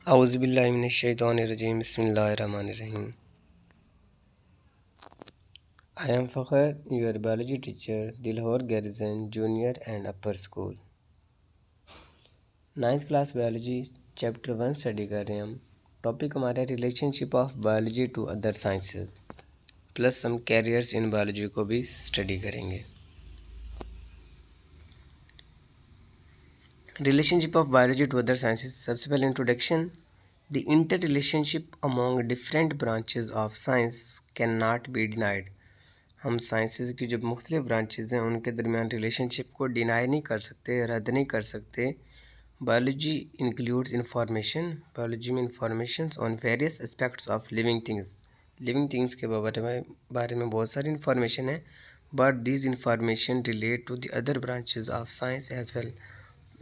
औज़ुबिल्लाहिमिनश्शैतानिर्रजीम बिस्मिल्लाहिर्रहमानिर्रहीम। I am Fakhr, your biology teacher, Dilhor Garrison Junior and Upper School। 9th class biology chapter 1 study कर रहे हैं हम। Topic हमारा relationship of biology to other sciences plus हम careers in biology को भी study करेंगे। Relationship of biology to other sciences, सबसे पहले introduction. The interrelationship among different branches of science cannot be denied. हम sciences की जो मुख्तलिफ ब्रांचेज हैं उनके दरमियान रिलेशनशिप को डिनाई नहीं कर सकते, रद्द नहीं कर सकते। बायोलॉजी इंक्लूड्स इंफॉर्मेशन, बायोलॉजी में information on various aspects of living things. Living things के बारे में बहुत सारी इंफॉर्मेशन है, but this information relate to the other branches of science as well.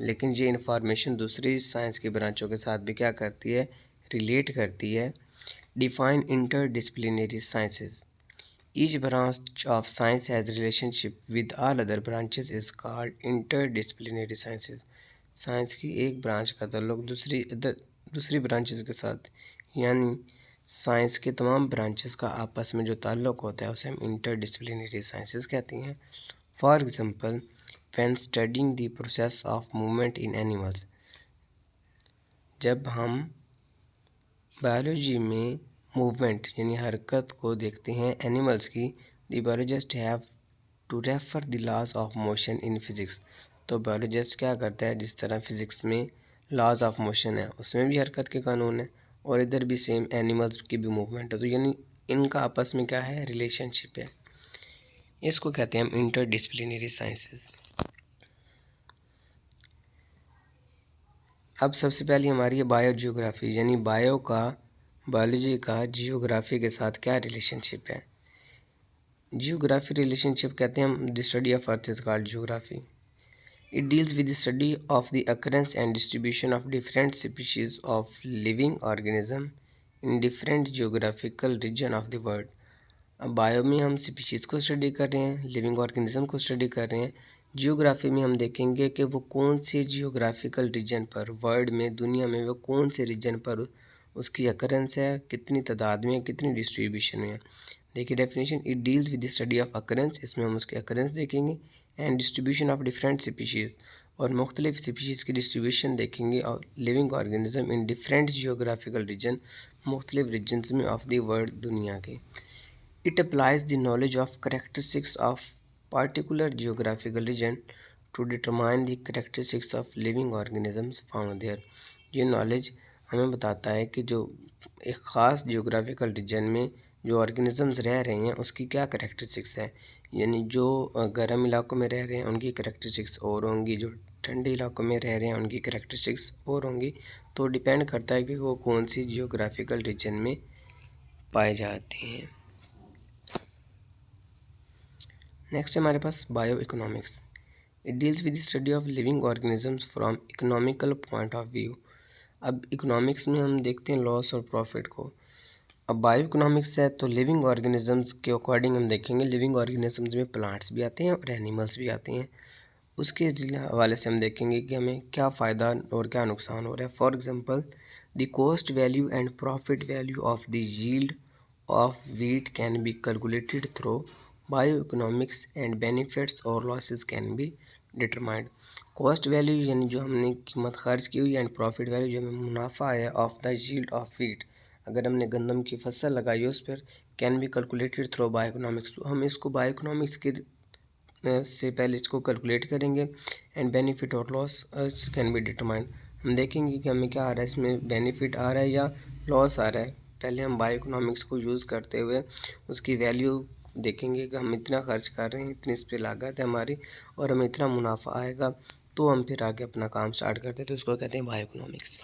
लेकिन ये इंफॉर्मेशन दूसरी साइंस की ब्रांचों के साथ भी क्या करती है, रिलेट करती है। Define inter disciplinary sciences, each branch of science has relationship with all other branches is called inter disciplinary sciences. Science की एक ब्रांच का ताल्लुक दूसरी ब्रांचेज के साथ, यानी साइंस के तमाम ब्रांचेस का आपस में जो ताल्लुक होता है उसे हम इंटर डिसिप्लिनरी साइंसेज कहती हैं। For example, when studying the process of movement in animals, जब हम बायोलॉजी में मूवमेंट यानी हरकत को देखते हैं एनिमल्स की, the biologist have to refer the laws of motion in physics. तो बायोलॉजिस्ट क्या करता है, जिस तरह फिज़िक्स में लॉज ऑफ मोशन है उसमें भी हरकत के कानून है और इधर भी सेम एनिमल्स की भी मूवमेंट है, तो यानी इनका आपस में क्या है, रिलेशनशिप है। इसको कहते हैं हम इंटर डिसिप्लिनरी साइंसेज। अब सबसे पहले हमारी है बायो जियोग्राफी, यानी बायोलॉजी का जियोग्राफी के साथ क्या रिलेशनशिप है। जियोग्राफी रिलेशनशिप कहते हैं हम the study of earth is called geography. It deals with the study of the occurrence and distribution of different species of living organism in different geographical region of the world. अब bio में हम species को study कर रहे हैं, living organism को study कर रहे हैं। जियोग्राफी में हम देखेंगे कि वो कौन से जियोग्राफिकल रीजन पर, वर्ल्ड में, दुनिया में वो कौन से रीजन पर उसकी अकरेंस है, कितनी तादाद में, कितनी डिस्ट्रीब्यूशन में है। देखिए definition, it deals with the study of occurrence, इसमें हम उसके अकरेंस देखेंगे, and distribution of different species, और मुख्तलिफ स्पीशीज़ की डिस्ट्रीब्यूशन देखेंगे, और living organism in different geographical region, मुख्तलिफ रीजन्स में ऑफ द वर्ल्ड, दुनिया के। It applies the knowledge of characteristics of particular geographical region to determine the characteristics of living organisms found there। ये knowledge हमें बताता है कि जो एक ख़ास जियोग्राफिकल रीजन में जो ऑर्गेनिजम्स रह रहे हैं उसकी क्या करैक्टरिस्टिक्स है, यानी जो गर्म इलाकों में रह रहे हैं उनकी करैक्टरिस्टिक्स और होंगी, जो ठंडे इलाकों में रह रहे हैं उनकी करैक्टरिस्टिक्स और होंगी। तो डिपेंड करता है कि वो कौन सी जियोग्राफिकल रीजन में पाए जाते हैं। नेक्स्ट हमारे पास bio economics. It deals with the study of living organisms from economical point of view. अब इकोनॉमिक्स में हम देखते हैं लॉस और प्रॉफिट को। अब बायो इकोनॉमिक्स है तो लिविंग ऑर्गेनिजम्स के अकॉर्डिंग हम देखेंगे। लिविंग ऑर्गेनिजम्स में प्लांट्स भी आते हैं और एनिमल्स भी आते हैं। उसके हवाले से हम देखेंगे कि हमें क्या फ़ायदा और क्या नुकसान हो रहा है। For example, the cost value and profit value of the yield of wheat can be calculated through bio economics and benefits और losses can be determined. Cost value यानी जो हमने कीमत खर्च की हुई, एंड प्रॉफिट वैल्यू जो हमें मुनाफा है, of the yield of wheat, अगर हमने गंदम की फसल लगाई है उस पर, can be calculated through bio economics. तो हम इसको बायो इकोनॉमिक्स के से पहले इसको कैलकुलेट करेंगे, एंड बेनिफिट और लॉस कैन बी डिटरमाइंड। हम देखेंगे कि हमें क्या आ रहा है, इसमें बेनिफिट आ रहा है या लॉस आ रहा है। पहले हम बायो इकोनॉमिक्स को यूज़ करते हुए उसकी वैल्यू देखेंगे कि हम इतना खर्च कर रहे हैं, इतनी इस पर लागत है हमारी, और हमें इतना मुनाफा आएगा, तो हम फिर आगे अपना काम स्टार्ट करते हैं। तो इसको कहते हैं बायो इकोनॉमिक्स।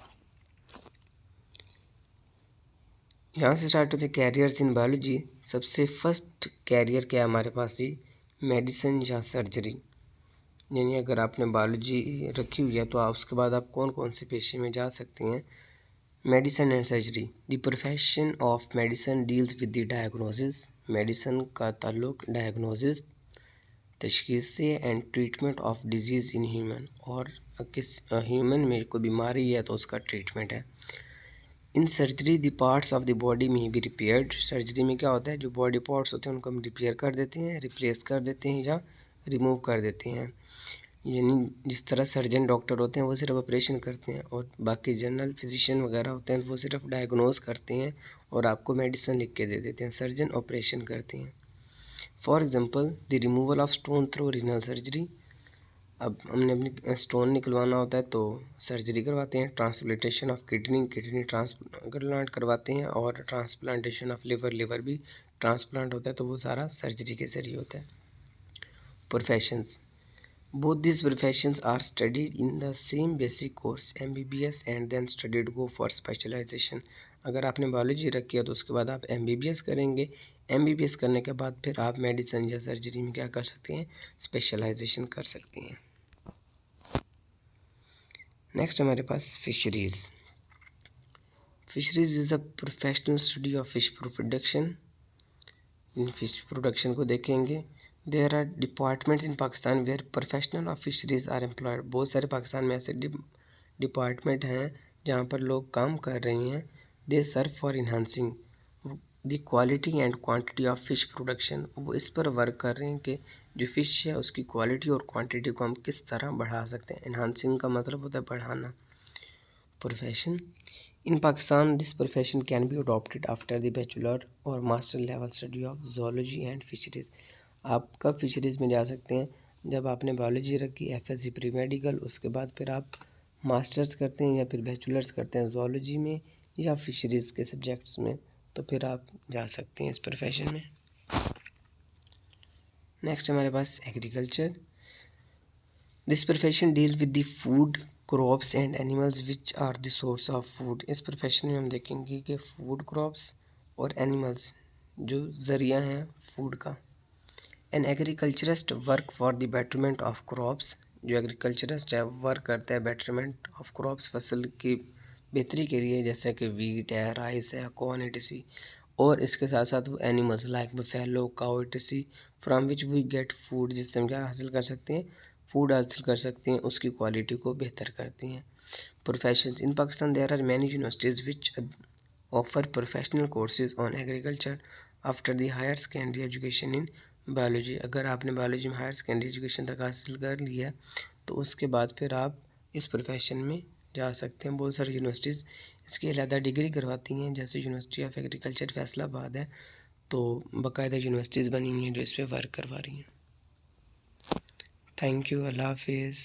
यहाँ से स्टार्ट होते हैं कैरियर्स इन बायोलॉजी। सबसे फर्स्ट कैरियर क्या है हमारे पास जी, मेडिसिन या सर्जरी। यानी अगर आपने बायोलॉजी रखी हुई है तो आप उसके बाद आप कौन कौन से पेशे में जा सकते हैं। Medicine and surgery, the profession of medicine deals with the diagnosis. Medicine का ताल्लुक डायग्नोसिस, तशखीस से, and treatment of disease in human, और किस ह्यूमन में कोई बीमारी है तो उसका ट्रीटमेंट है। In surgery the parts of the body में बी रिपेयर्ड। सर्जरी में क्या होता है, जो बॉडी पार्ट्स होते हैं उनको हम रिपेयर कर देते हैं, रिप्लेस कर देते हैं या रिमूव कर देते हैं। यानी जिस तरह सर्जन डॉक्टर होते हैं वो सिर्फ ऑपरेशन करते हैं और बाकी जनरल फिजिशियन वगैरह होते हैं वो सिर्फ डायग्नोज करते हैं और आपको मेडिसिन लिख के दे देते हैं। सर्जन ऑपरेशन करते हैं। For example the removal of stone through renal surgery. अब हमने अपनी स्टोन निकलवाना होता है तो सर्जरी करवाते हैं। ट्रांसप्लांटेशन ऑफ किडनी ट्रांसप्लांट करवाते हैं और ट्रांसप्लांटेशन ऑफ लिवर भी ट्रांसप्लांट होता है, तो वो सारा सर्जरी के जरिए होता है। Professions, both these professions are studied in the same basic course MBBS and then studied go for specialization। अगर आपने बायोलॉजी रखी है तो उसके बाद आप MBBS करेंगे। MBBS करने के बाद फिर आप मेडिसिन या सर्जरी में क्या कर सकते हैं, स्पेशलाइजेशन कर सकते हैं। नेक्स्ट हमारे पास fisheries. Fisheries is the professional study of fish production. इन फिश प्रोडक्शन को देखेंगे। There are departments in Pakistan where professional of fisheries are employed. बहुत सारे पाकिस्तान में ऐसे डिपार्टमेंट हैं जहाँ पर लोग काम कर रहे हैं। They serve for enhancing the quality and quantity of fish production. वो इस पर वर्क कर रहे हैं कि जो फ़िश है उसकी क्वालिटी और क्वांटिटी को हम किस तरह बढ़ा सकते हैं। इन्हांसिंग का मतलब होता है बढ़ाना। Profession in Pakistan this profession can be adopted after the bachelor और master level study of zoology and fisheries. आप कब फिशरीज़ में जा सकते हैं, जब आपने बायोलॉजी रखी, FSC प्री मेडिकल, उसके बाद फिर आप मास्टर्स करते हैं या फिर बैचलर्स करते हैं जोलॉजी में या फिशरीज़ के सब्जेक्ट्स में, तो फिर आप जा सकते हैं इस प्रोफेशन में। नेक्स्ट हमारे पास agriculture. This profession deal with the food crops and animals which are the source of food. इस प्रोफेशन में हम देखेंगे कि फूड क्रॉप्स और एनिमल्स जो ज़रिया हैं फूड का। An agriculturist work for the betterment of crops. जो एग्रीकल्चरिस्ट है वर्क करता है बेटरमेंट ऑफ क्रॉप्स, फसल की बेहतरी के लिए, जैसे कि वीट है, राइस है, कॉर्न etc। और इसके साथ साथ वो animals like buffalo, cow etc from which we get food, जिससे हम क्या हासिल कर सकते हैं, फूड हासिल कर सकते हैं, उसकी क्वालिटी को बेहतर करती हैं। Professions in Pakistan there are many universities which offer professional courses on agriculture after the higher secondary education in biology. अगर आपने बायोलॉजी में हायर सेकेंडरी एजुकेशन तक हासिल कर लिया तो उसके बाद फिर आप इस प्रोफेशन में जा सकते हैं। बहुत सारी यूनिवर्सिटीज़ इसकी अलहदा डिग्री करवाती हैं, जैसे यूनिवर्सिटी ऑफ एग्रीकल्चर फैसलाबाद है, तो बाकायदा यूनिवर्सिटीज़ बनी हुई हैं जो इस पर वर्क करवा रही हैं। थैंक यू, अल्लाह हाफिज़।